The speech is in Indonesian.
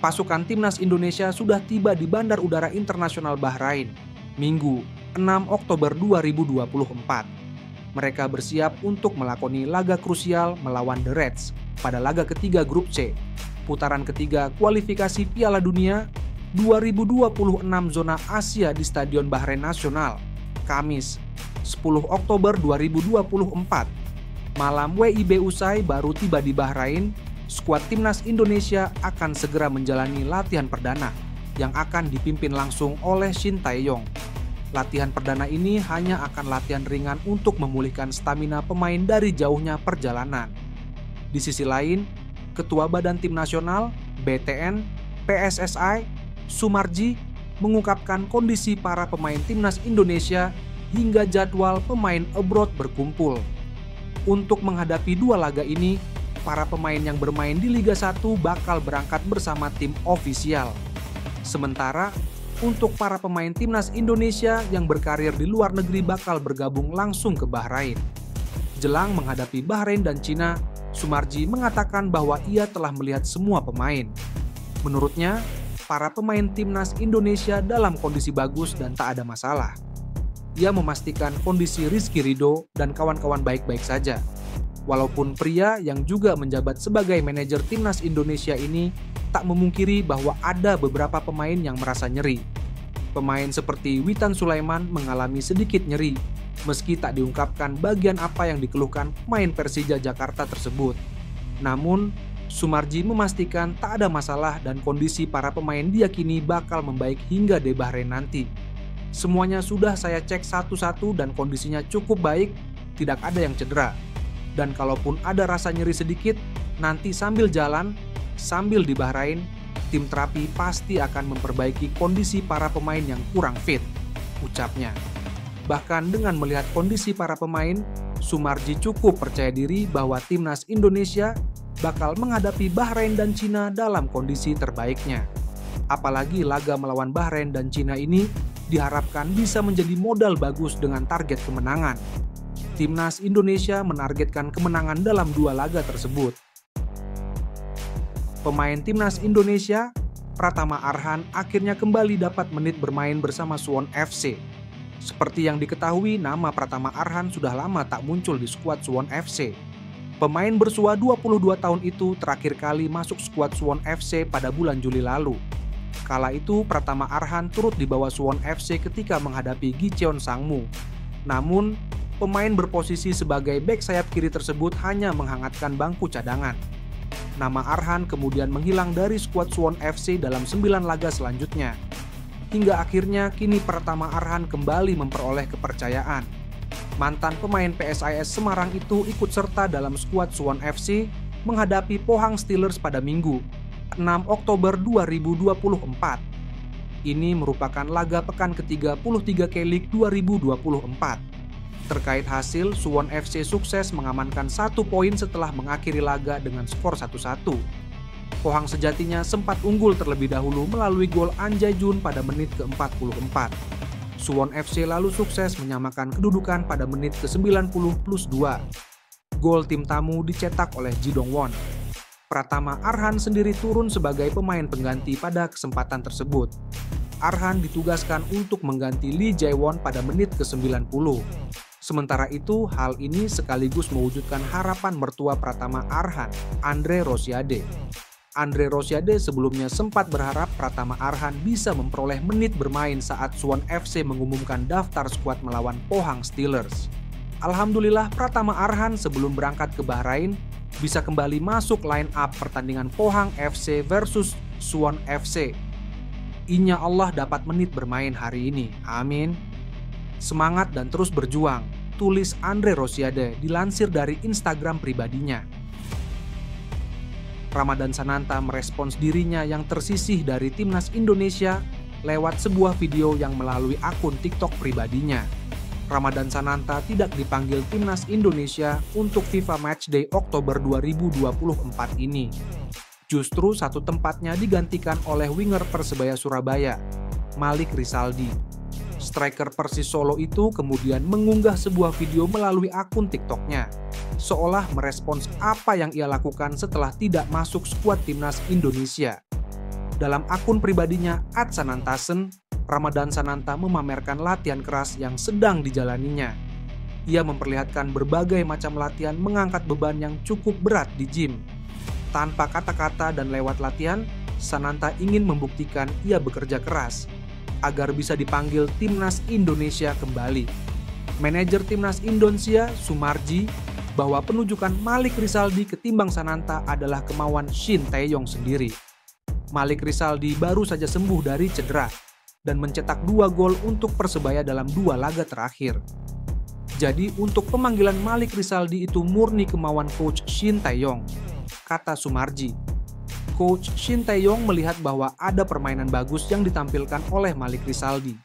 Pasukan Timnas Indonesia sudah tiba di Bandar Udara Internasional Bahrain, Minggu, 6 Oktober 2024. Mereka bersiap untuk melakoni laga krusial melawan The Reds pada laga ketiga Grup C, putaran ketiga kualifikasi Piala Dunia 2026 zona Asia di Stadion Bahrain Nasional, Kamis, 10 Oktober 2024. Malam WIB usai baru tiba di Bahrain, skuad Timnas Indonesia akan segera menjalani latihan perdana yang akan dipimpin langsung oleh Shin Tae-yong. Latihan perdana ini hanya akan latihan ringan untuk memulihkan stamina pemain dari jauhnya perjalanan. Di sisi lain, Ketua Badan Tim Nasional, BTN, PSSI, Sumarji, mengungkapkan kondisi para pemain Timnas Indonesia hingga jadwal pemain abroad berkumpul. Untuk menghadapi dua laga ini, para pemain yang bermain di Liga 1 bakal berangkat bersama tim ofisial. Sementara, untuk para pemain Timnas Indonesia yang berkarir di luar negeri bakal bergabung langsung ke Bahrain. Jelang menghadapi Bahrain dan Cina, Sumarji mengatakan bahwa ia telah melihat semua pemain. Menurutnya, para pemain Timnas Indonesia dalam kondisi bagus dan tak ada masalah. Ia memastikan kondisi Rizky Ridho dan kawan-kawan baik-baik saja. Walaupun pria yang juga menjabat sebagai manajer Timnas Indonesia ini tak memungkiri bahwa ada beberapa pemain yang merasa nyeri. Pemain seperti Witan Sulaiman mengalami sedikit nyeri, meski tak diungkapkan bagian apa yang dikeluhkan pemain Persija Jakarta tersebut. Namun, Sumarji memastikan tak ada masalah dan kondisi para pemain diyakini bakal membaik hingga di Bahrain nanti. Semuanya sudah saya cek satu-satu dan kondisinya cukup baik, tidak ada yang cedera. Dan kalaupun ada rasa nyeri sedikit, nanti sambil jalan, sambil di Bahrain, tim terapi pasti akan memperbaiki kondisi para pemain yang kurang fit, ucapnya. Bahkan dengan melihat kondisi para pemain, Sumarji cukup percaya diri bahwa Timnas Indonesia bakal menghadapi Bahrain dan Cina dalam kondisi terbaiknya. Apalagi laga melawan Bahrain dan Cina ini diharapkan bisa menjadi modal bagus dengan target kemenangan. Timnas Indonesia menargetkan kemenangan dalam dua laga tersebut. Pemain Timnas Indonesia, Pratama Arhan, akhirnya kembali dapat menit bermain bersama Suwon FC. Seperti yang diketahui, nama Pratama Arhan sudah lama tak muncul di skuad Suwon FC. Pemain bersua 22 tahun itu terakhir kali masuk skuad Suwon FC pada bulan Juli lalu. Kala itu, Pratama Arhan turut dibawa Suwon FC ketika menghadapi Gicheon Sangmu. Namun, pemain berposisi sebagai bek sayap kiri tersebut hanya menghangatkan bangku cadangan. Nama Arhan kemudian menghilang dari skuad Suwon FC dalam 9 laga selanjutnya. Hingga akhirnya kini Pratama Arhan kembali memperoleh kepercayaan. Mantan pemain PSIS Semarang itu ikut serta dalam skuad Suwon FC menghadapi Pohang Steelers pada Minggu, 6 Oktober 2024. Ini merupakan laga pekan ke-33 K-League 2024. Terkait hasil, Suwon FC sukses mengamankan 1 poin setelah mengakhiri laga dengan skor 1-1. Pohang sejatinya sempat unggul terlebih dahulu melalui gol Anjay Jun pada menit ke-44. Suwon FC lalu sukses menyamakan kedudukan pada menit ke-90 plus 2. Gol tim tamu dicetak oleh Ji Dong-won. Pratama Arhan sendiri turun sebagai pemain pengganti pada kesempatan tersebut. Arhan ditugaskan untuk mengganti Lee Jae-won pada menit ke-90. Sementara itu, hal ini sekaligus mewujudkan harapan mertua Pratama Arhan, Andre Rosiade. Andre Rosiade sebelumnya sempat berharap Pratama Arhan bisa memperoleh menit bermain saat Suwon FC mengumumkan daftar skuad melawan Pohang Steelers. Alhamdulillah, Pratama Arhan sebelum berangkat ke Bahrain bisa kembali masuk line up pertandingan Pohang FC versus Suwon FC. Insya Allah dapat menit bermain hari ini. Amin. Semangat dan terus berjuang, tulis Andre Rosiade dilansir dari Instagram pribadinya. Ramadan Sananta merespons dirinya yang tersisih dari Timnas Indonesia lewat sebuah video yang melalui akun TikTok pribadinya. Ramadan Sananta tidak dipanggil Timnas Indonesia untuk FIFA Matchday Oktober 2024 ini. Justru satu tempatnya digantikan oleh winger Persebaya Surabaya, Malik Rizaldi. Striker Persis Solo itu kemudian mengunggah sebuah video melalui akun TikTok-nya, seolah merespons apa yang ia lakukan setelah tidak masuk skuad Timnas Indonesia. Dalam akun pribadinya @sanantasen, Ramadan Sananta memamerkan latihan keras yang sedang dijalaninya. Ia memperlihatkan berbagai macam latihan mengangkat beban yang cukup berat di gym. Tanpa kata-kata dan lewat latihan, Sananta ingin membuktikan ia bekerja keras agar bisa dipanggil Timnas Indonesia kembali. Manajer Timnas Indonesia, Sumarji, bahwa penunjukan Malik Rizaldi ketimbang Sananta adalah kemauan Shin Tae-yong sendiri. Malik Rizaldi baru saja sembuh dari cedera dan mencetak 2 gol untuk Persebaya dalam 2 laga terakhir. Jadi untuk pemanggilan Malik Rizaldi itu murni kemauan Coach Shin Tae-yong, kata Sumarji. Coach Shin Tae-yong melihat bahwa ada permainan bagus yang ditampilkan oleh Malik Rizaldi.